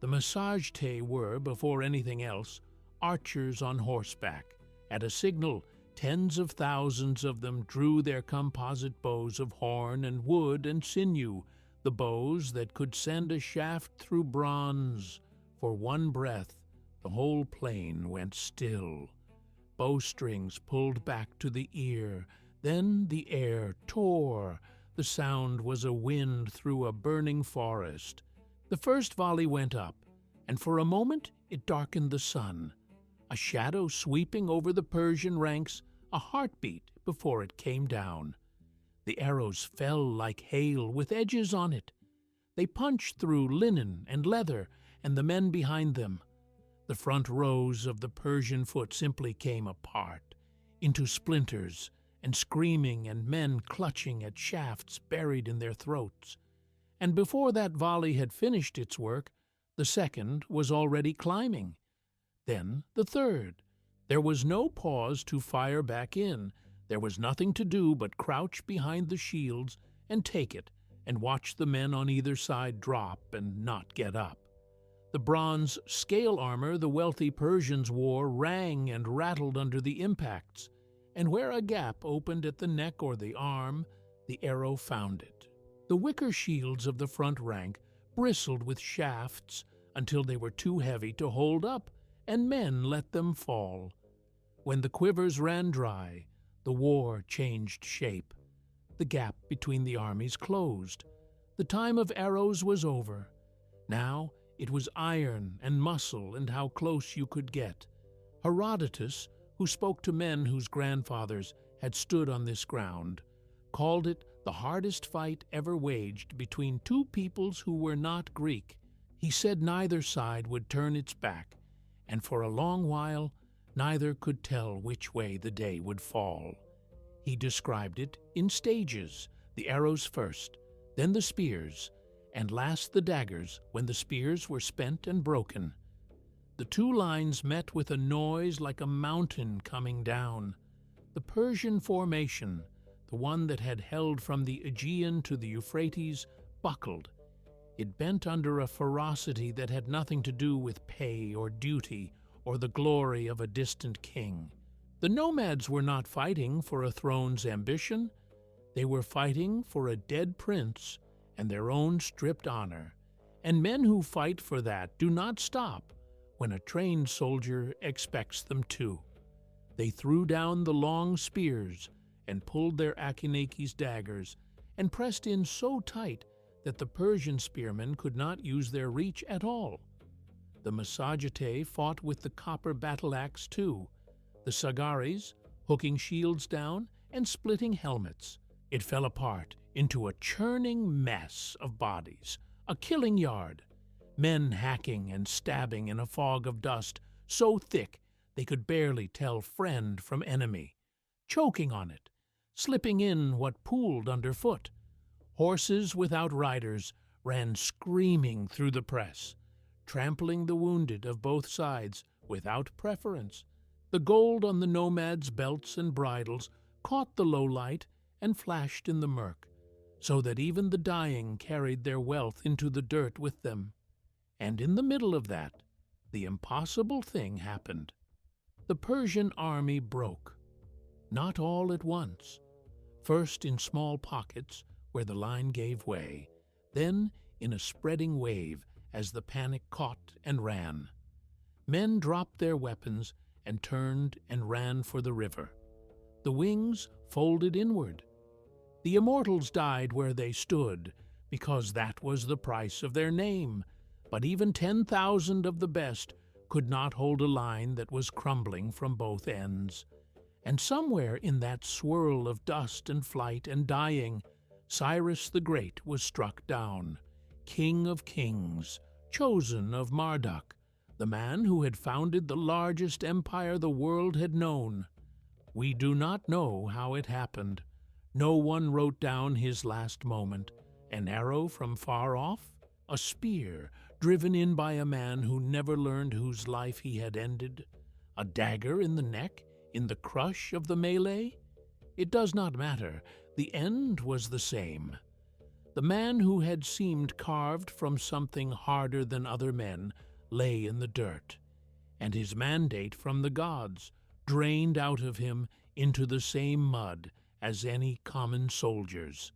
The Massagetae were, before anything else, archers on horseback. At a signal, tens of thousands of them drew their composite bows of horn and wood and sinew, the bows that could send a shaft through bronze. For one breath, the whole plain went still. Bowstrings pulled back to the ear, then the air tore. The sound was a wind through a burning forest. The first volley went up, and for a moment it darkened the sun. A shadow sweeping over the Persian ranks, a heartbeat before it came down. The arrows fell like hail with edges on it. They punched through linen and leather and the men behind them. The front rows of the Persian foot simply came apart, into splinters, and screaming and men clutching at shafts buried in their throats. And before that volley had finished its work, the second was already climbing. Then the third. There was no pause to fire back in. There was nothing to do but crouch behind the shields and take it, and watch the men on either side drop and not get up. The bronze scale armor the wealthy Persians wore rang and rattled under the impacts, and where a gap opened at the neck or the arm, the arrow found it. The wicker shields of the front rank bristled with shafts until they were too heavy to hold up, and men let them fall. When the quivers ran dry, the war changed shape. The gap between the armies closed. The time of arrows was over. Now it was iron and muscle and how close you could get. Herodotus, who spoke to men whose grandfathers had stood on this ground, called it the hardest fight ever waged between two peoples who were not Greek. He said neither side would turn its back, and for a long while neither could tell which way the day would fall. He described it in stages, the arrows first, then the spears, and last the daggers when the spears were spent and broken. The two lines met with a noise like a mountain coming down. The Persian formation, the one that had held from the Aegean to the Euphrates, buckled. It bent under a ferocity that had nothing to do with pay or duty or the glory of a distant king. The nomads were not fighting for a throne's ambition. They were fighting for a dead prince and their own stripped honor. And men who fight for that do not stop when a trained soldier expects them to. They threw down the long spears and pulled their Achaemenid daggers and pressed in so tight that the Persian spearmen could not use their reach at all. The Massagetae fought with the copper battle-axe too, the Sagaris hooking shields down and splitting helmets. It fell apart into a churning mess of bodies, a killing yard, men hacking and stabbing in a fog of dust so thick they could barely tell friend from enemy, choking on it, slipping in what pooled underfoot. Horses without riders ran screaming through the press, trampling the wounded of both sides without preference. The gold on the nomads' belts and bridles caught the low light and flashed in the murk, so that even the dying carried their wealth into the dirt with them. And in the middle of that, the impossible thing happened. The Persian army broke, not all at once. First in small pockets where the line gave way, then in a spreading wave as the panic caught and ran. Men dropped their weapons and turned and ran for the river. The wings folded inward. The immortals died where they stood, because that was the price of their name, but even 10,000 of the best could not hold a line that was crumbling from both ends. And somewhere in that swirl of dust and flight and dying, Cyrus the Great was struck down, king of kings, chosen of Marduk, the man who had founded the largest empire the world had known. We do not know how it happened. No one wrote down his last moment. An arrow from far off? A spear driven in by a man who never learned whose life he had ended? A dagger in the neck, in the crush of the melee? It does not matter. The end was the same. The man who had seemed carved from something harder than other men lay in the dirt, and his mandate from the gods drained out of him into the same mud as any common soldier's.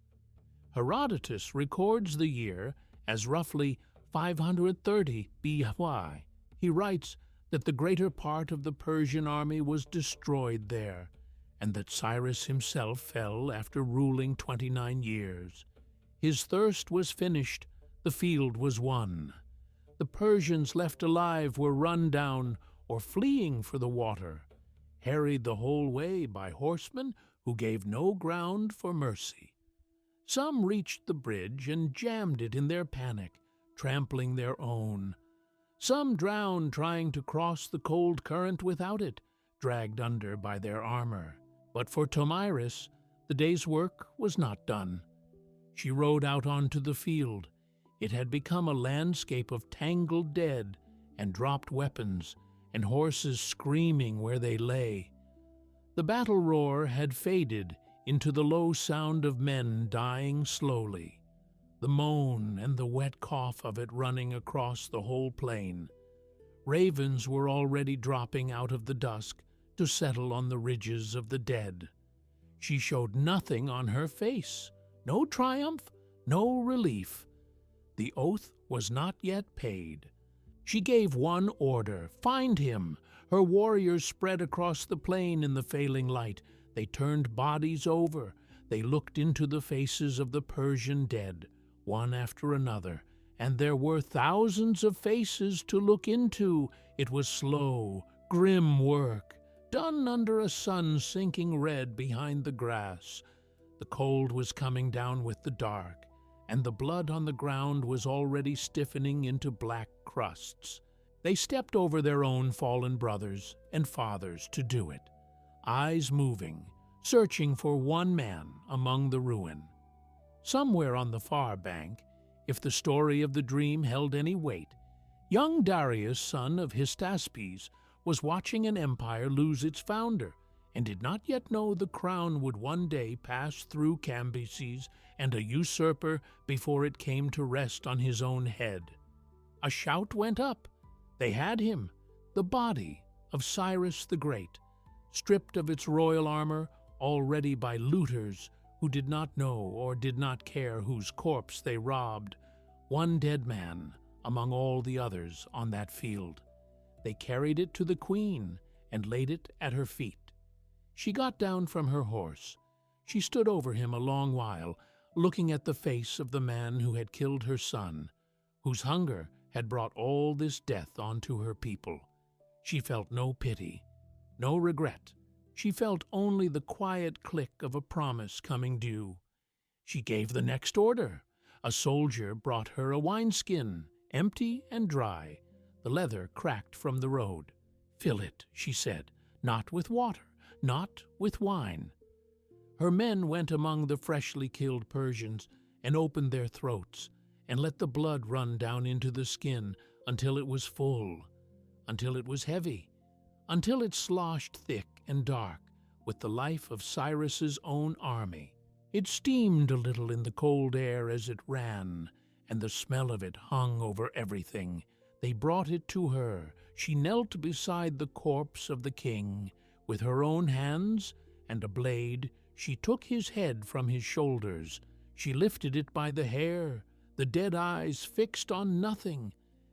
Herodotus records the year as roughly 530 BY. He writes that the greater part of the Persian army was destroyed there, and that Cyrus himself fell after ruling 29 years. His thirst was finished, the field was won. The Persians left alive were run down or fleeing for the water, harried the whole way by horsemen who gave no ground for mercy. Some reached the bridge and jammed it in their panic, trampling their own. Some drowned trying to cross the cold current without it, dragged under by their armor. But for Tomyris, the day's work was not done. She rode out onto the field. It had become a landscape of tangled dead and dropped weapons and horses screaming where they lay. The battle roar had faded into the low sound of men dying slowly, the moan and the wet cough of it running across the whole plain. Ravens were already dropping out of the dusk to settle on the ridges of the dead. She showed nothing on her face, no triumph, no relief. The oath was not yet paid. She gave one order, "Find him." Her warriors spread across the plain in the failing light. They turned bodies over. They looked into the faces of the Persian dead, one after another, and there were thousands of faces to look into. It was slow, grim work, done under a sun sinking red behind the grass. The cold was coming down with the dark, and the blood on the ground was already stiffening into black crusts. They stepped over their own fallen brothers and fathers to do it, eyes moving, searching for one man among the ruin. Somewhere on the far bank, if the story of the dream held any weight, young Darius, son of Hystaspes, was watching an empire lose its founder, and did not yet know the crown would one day pass through Cambyses and a usurper before it came to rest on his own head. A shout went up. They had him, the body of Cyrus the Great, stripped of its royal armor, already by looters who did not know or did not care whose corpse they robbed, one dead man among all the others on that field. They carried it to the queen and laid it at her feet. She got down from her horse. She stood over him a long while, looking at the face of the man who had killed her son, whose hunger had brought all this death onto her people. She felt no pity, no regret. She felt only the quiet click of a promise coming due. She gave the next order. A soldier brought her a wineskin, empty and dry, the leather cracked from the road. "Fill it," she said, "not with water, not with wine." Her men went among the freshly killed Persians and opened their throats and let the blood run down into the skin until it was full, until it was heavy, until it sloshed thick and dark with the life of Cyrus's own army. It steamed a little in the cold air as it ran, and the smell of it hung over everything. They brought it to her. She knelt beside the corpse of the king. With her own hands and a blade, she took his head from his shoulders. She lifted it by the hair, the dead eyes fixed on nothing,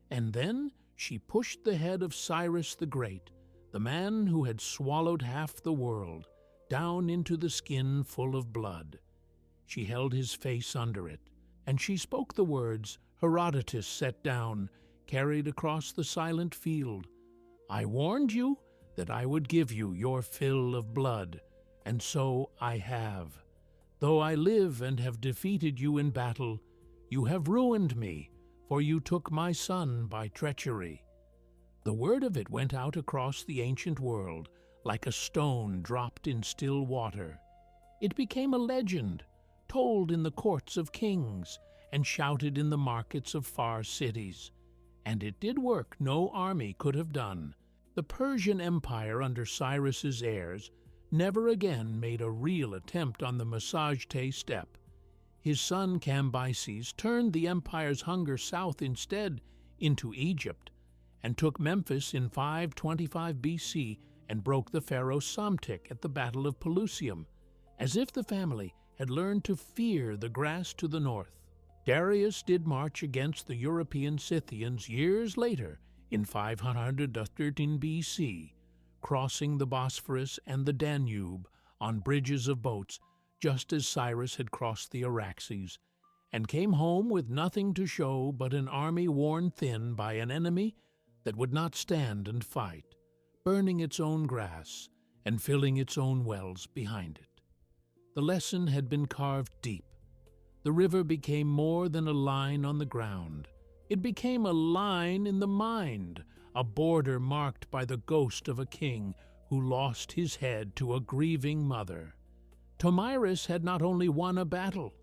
and then she pushed the head of Cyrus the Great, the man who had swallowed half the world, down into the skin full of blood. She held his face under it, and she spoke the words Herodotus set down, carried across the silent field. "I warned you that I would give you your fill of blood, and so I have. Though I live and have defeated you in battle, you have ruined me, for you took my son by treachery." The word of it went out across the ancient world like a stone dropped in still water. It became a legend, told in the courts of kings and shouted in the markets of far cities. And it did work no army could have done. The Persian Empire under Cyrus's heirs never again made a real attempt on the Massagetae steppe. His son Cambyses turned the empire's hunger south instead into Egypt, and took Memphis in 525 BC and broke the pharaoh Psamtik at the Battle of Pelusium, as if the family had learned to fear the grass to the north. Darius did march against the European Scythians years later in 513 BC, crossing the Bosphorus and the Danube on bridges of boats, just as Cyrus had crossed the Araxes, and came home with nothing to show but an army worn thin by an enemy that would not stand and fight, burning its own grass and filling its own wells behind it. The lesson had been carved deep. The river became more than a line on the ground. It became a line in the mind, a border marked by the ghost of a king who lost his head to a grieving mother. Tomyris had not only won a battle,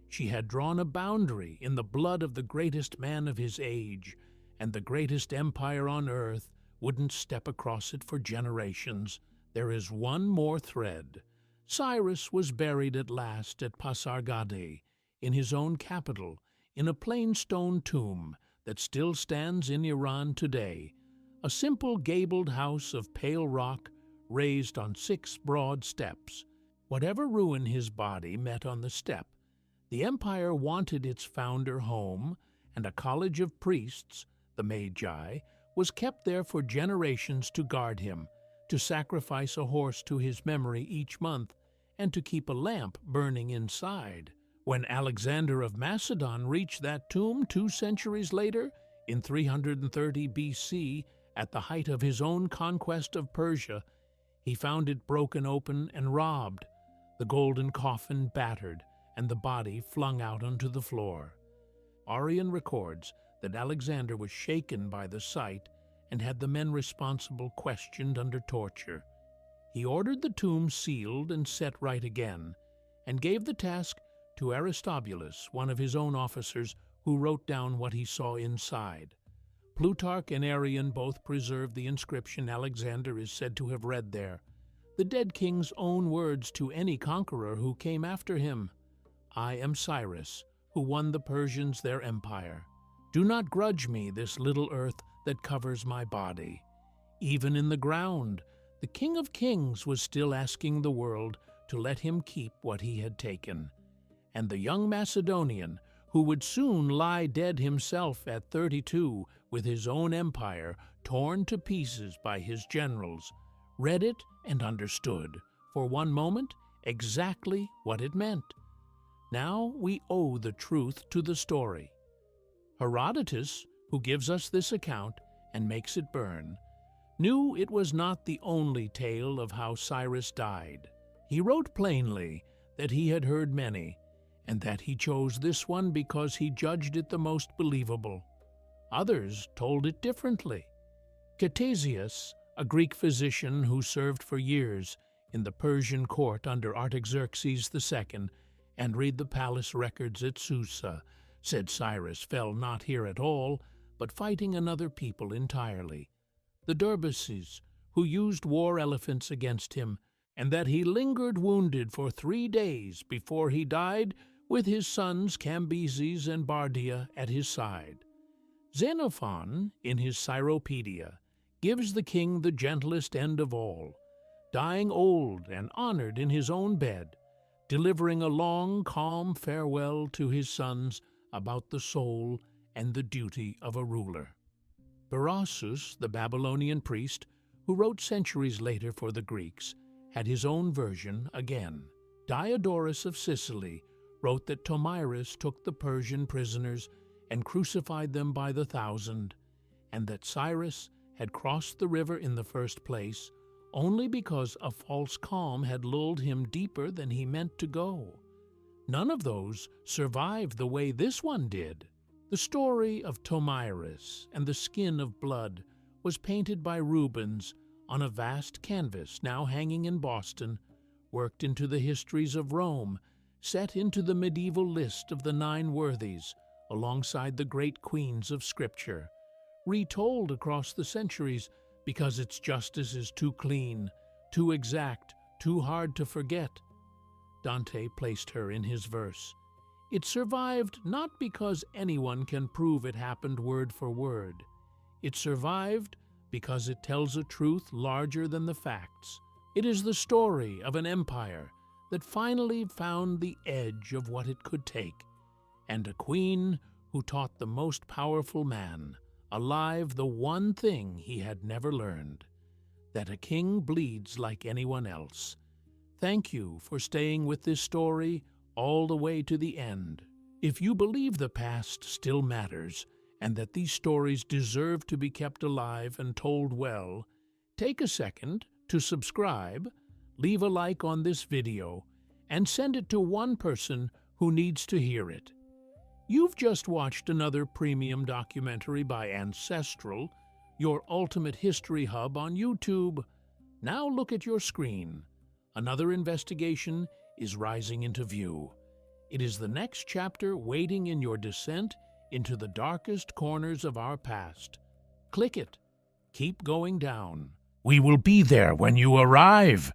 she had drawn a boundary in the blood of the greatest man of his age, and the greatest empire on earth wouldn't step across it for generations. There is one more thread. Cyrus was buried at last at Massagetae, in his own capital, in a plain stone tomb that still stands in Iran today, a simple gabled house of pale rock raised on 6 broad steps. Whatever ruin his body met on the steppe, the empire wanted its founder home, and a college of priests, the Magi, was kept there for generations to guard him, to sacrifice a horse to his memory each month, and to keep a lamp burning inside. When Alexander of Macedon reached that tomb 2 centuries later, in 330 BC, at the height of his own conquest of Persia, he found it broken open and robbed, the golden coffin battered, and the body flung out onto the floor. Arrian records that Alexander was shaken by the sight and had the men responsible questioned under torture. He ordered the tomb sealed and set right again, and gave the task to Aristobulus, one of his own officers, who wrote down what he saw inside. Plutarch and Arrian both preserve the inscription Alexander is said to have read there, the dead king's own words to any conqueror who came after him. "I am Cyrus, who won the Persians their empire. Do not grudge me this little earth that covers my body." Even in the ground, the King of Kings was still asking the world to let him keep what he had taken. And the young Macedonian, who would soon lie dead himself at 32 with his own empire torn to pieces by his generals, read it and understood, for one moment, exactly what it meant. Now we owe the truth to the story. Herodotus, who gives us this account and makes it burn, knew it was not the only tale of how Cyrus died. He wrote plainly that he had heard many, and that he chose this one because he judged it the most believable. Others told it differently. Ctesias, a Greek physician who served for years in the Persian court under Artaxerxes II and read the palace records at Susa, said Cyrus fell not here at all, but fighting another people entirely, the Derbaces, who used war elephants against him, and that he lingered wounded for 3 days before he died with his sons Cambyses and Bardia at his side. Xenophon, in his Cyropedia, gives the king the gentlest end of all, dying old and honored in his own bed, delivering a long, calm farewell to his sons about the soul and the duty of a ruler. Berossus, the Babylonian priest, who wrote centuries later for the Greeks, had his own version again. Diodorus of Sicily wrote that Tomyris took the Persian prisoners and crucified them by the thousand, and that Cyrus had crossed the river in the first place only because a false calm had lulled him deeper than he meant to go. None of those survived the way this one did. The story of Tomyris and the skin of blood was painted by Rubens on a vast canvas now hanging in Boston, worked into the histories of Rome, set into the medieval list of the 9 worthies, alongside the great queens of Scripture, retold across the centuries because its justice is too clean, too exact, too hard to forget. Dante placed her in his verse. It survived not because anyone can prove it happened word for word. It survived because it tells a truth larger than the facts. It is the story of an empire that finally found the edge of what it could take, and a queen who taught the most powerful man, alive, the one thing he had never learned, that a king bleeds like anyone else. Thank you for staying with this story all the way to the end. If you believe the past still matters, and that these stories deserve to be kept alive and told well, take a second to subscribe, leave a like on this video, and send it to one person who needs to hear it. You've just watched another premium documentary by Ancestral, your ultimate history hub on YouTube. Now look at your screen. Another investigation is rising into view. It is the next chapter waiting in your descent into the darkest corners of our past. Click it. Keep going down. We will be there when you arrive.